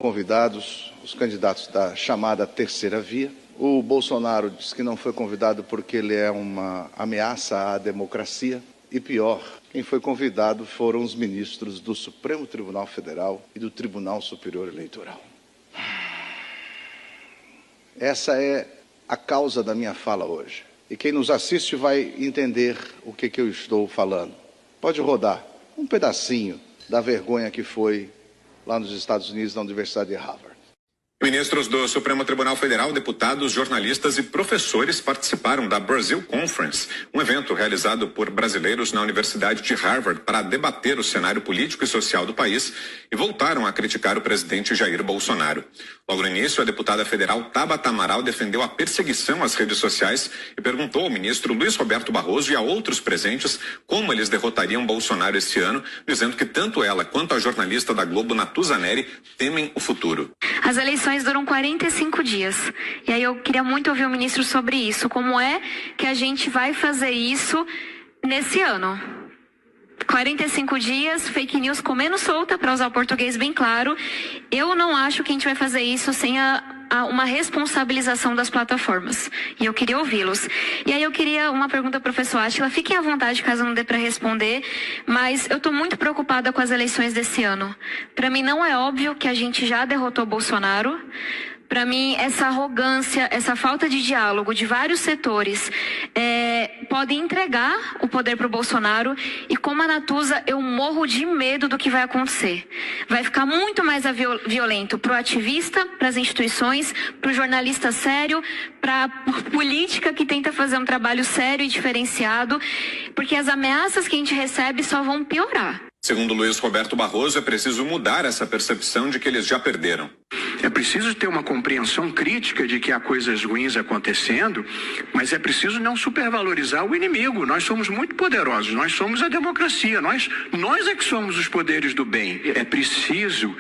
Convidados, os candidatos da chamada terceira via. O Bolsonaro disse que não foi convidado porque ele é uma ameaça à democracia. E pior, quem foi convidado foram os ministros do Supremo Tribunal Federal e do Tribunal Superior Eleitoral. Essa é a causa da minha fala hoje. E quem nos assiste vai entender o que eu estou falando. Pode rodar um pedacinho da vergonha que foi lá nos Estados Unidos, na Universidade de Harvard. Ministros do Supremo Tribunal Federal, deputados, jornalistas e professores participaram da Brazil Conference, um evento realizado por brasileiros na Universidade de Harvard para debater o cenário político e social do país e voltaram a criticar o presidente Jair Bolsonaro. Logo no início, a deputada federal Tabata Amaral defendeu a perseguição às redes sociais e perguntou ao ministro Luiz Roberto Barroso e a outros presentes como eles derrotariam Bolsonaro esse ano, dizendo que tanto ela quanto a jornalista da Globo, Natuza Neri, temem o futuro. As eleições duram 45 dias. E aí eu queria muito ouvir o ministro sobre isso. Como é que a gente vai fazer isso nesse ano? 45 dias, fake news comendo solta, para usar o português bem claro. Eu não acho que a gente vai fazer isso sem uma responsabilização das plataformas. E eu queria ouvi-los. E aí eu queria uma pergunta, professor Átila. Fiquem à vontade caso não dê para responder, mas eu estou muito preocupada com as eleições desse ano. Para mim não é óbvio que a gente já derrotou Bolsonaro. Para mim, essa arrogância, essa falta de diálogo de vários setores pode entregar o poder para o Bolsonaro. E como a Natuza, eu morro de medo do que vai acontecer. Vai ficar muito mais violento para o ativista, para as instituições, para o jornalista sério, para a política que tenta fazer um trabalho sério e diferenciado, porque as ameaças que a gente recebe só vão piorar. Segundo Luiz Roberto Barroso, é preciso mudar essa percepção de que eles já perderam. É preciso ter uma compreensão crítica de que há coisas ruins acontecendo, mas é preciso não supervalorizar o inimigo. Nós somos muito poderosos, nós somos a democracia, nós é que somos os poderes do bem. É preciso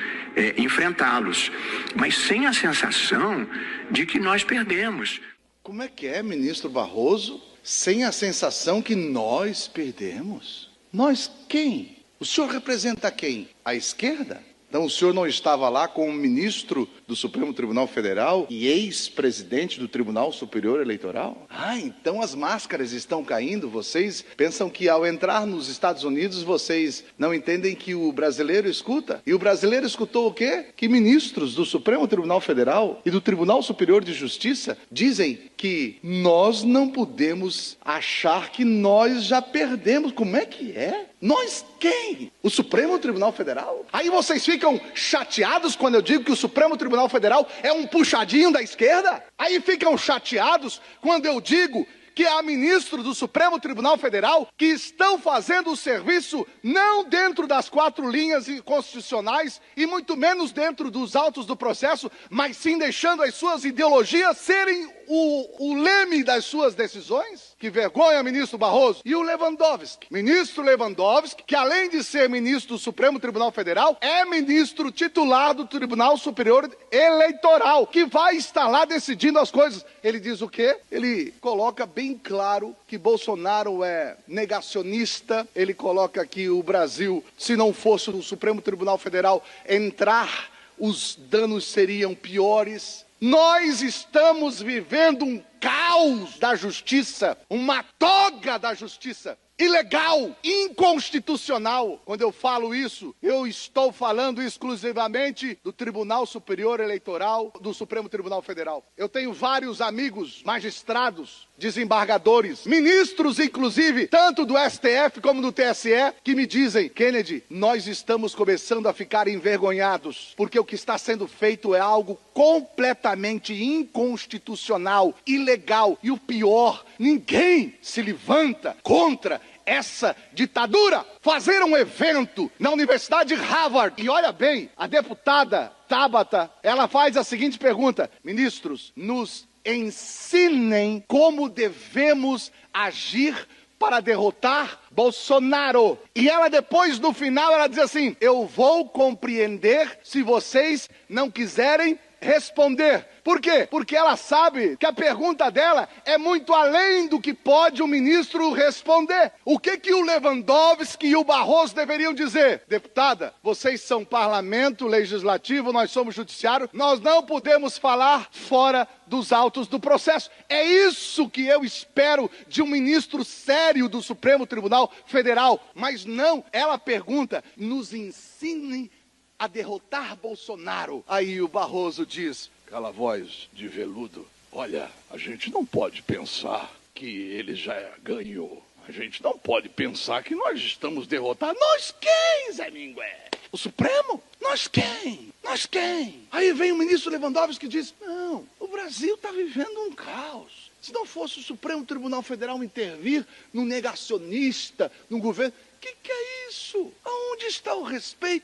enfrentá-los, mas sem a sensação de que nós perdemos. Como é que é, ministro Barroso, sem a sensação que nós perdemos? Nós quem? O senhor representa quem? A esquerda? Então o senhor não estava lá como ministro do Supremo Tribunal Federal e ex-presidente do Tribunal Superior Eleitoral? Então as máscaras estão caindo. Vocês pensam que ao entrar nos Estados Unidos vocês não entendem que o brasileiro escuta? E o brasileiro escutou o quê? Que ministros do Supremo Tribunal Federal e do Tribunal Superior de Justiça dizem que nós não podemos achar que nós já perdemos. Como é que é? Nós quem? O Supremo Tribunal Federal? Aí vocês ficam chateados quando eu digo que o Supremo Tribunal Federal é um puxadinho da esquerda? Aí ficam chateados quando eu digo que há ministros do Supremo Tribunal Federal que estão fazendo o serviço não dentro das 4 linhas constitucionais e muito menos dentro dos autos do processo, mas sim deixando as suas ideologias serem o leme das suas decisões? Que vergonha, ministro Barroso. E o Lewandowski, ministro Lewandowski, que além de ser ministro do Supremo Tribunal Federal, é ministro titular do Tribunal Superior Eleitoral, que vai estar lá decidindo as coisas. Ele diz o quê? Ele coloca bem claro que Bolsonaro é negacionista. Ele coloca que o Brasil, se não fosse o Supremo Tribunal Federal entrar, os danos seriam piores. Nós estamos vivendo um caos da justiça, uma toga da justiça, ilegal, inconstitucional. Quando eu falo isso, eu estou falando exclusivamente do Tribunal Superior Eleitoral, do Supremo Tribunal Federal. Eu tenho vários amigos magistrados, desembargadores, ministros inclusive, tanto do STF como do TSE, que me dizem: Kennedy, nós estamos começando a ficar envergonhados, porque o que está sendo feito é algo completamente inconstitucional, ilegal, e o pior, ninguém se levanta contra essa ditadura. Fazer um evento na Universidade de Harvard, e olha bem, a deputada Tabata, ela faz a seguinte pergunta: ministros, nos ensinem como devemos agir para derrotar Bolsonaro. E ela depois, no final, ela diz assim: eu vou compreender se vocês não quiserem responder. Por quê? Porque ela sabe que a pergunta dela é muito além do que pode o ministro responder. O que o Lewandowski e o Barroso deveriam dizer? Deputada, vocês são parlamento legislativo, nós somos judiciário, nós não podemos falar fora dos autos do processo. É isso que eu espero de um ministro sério do Supremo Tribunal Federal. Mas não, ela pergunta, nos ensine a derrotar Bolsonaro. Aí o Barroso diz, aquela voz de veludo, olha, a gente não pode pensar que ele já ganhou. A gente não pode pensar que nós estamos derrotados. Nós quem, Zé Mingué? O Supremo? Nós quem? Nós quem? Aí vem o ministro Lewandowski que diz, não, o Brasil está vivendo um caos. Se não fosse o Supremo Tribunal Federal intervir no negacionista, no governo, que é isso? Aonde está o respeito?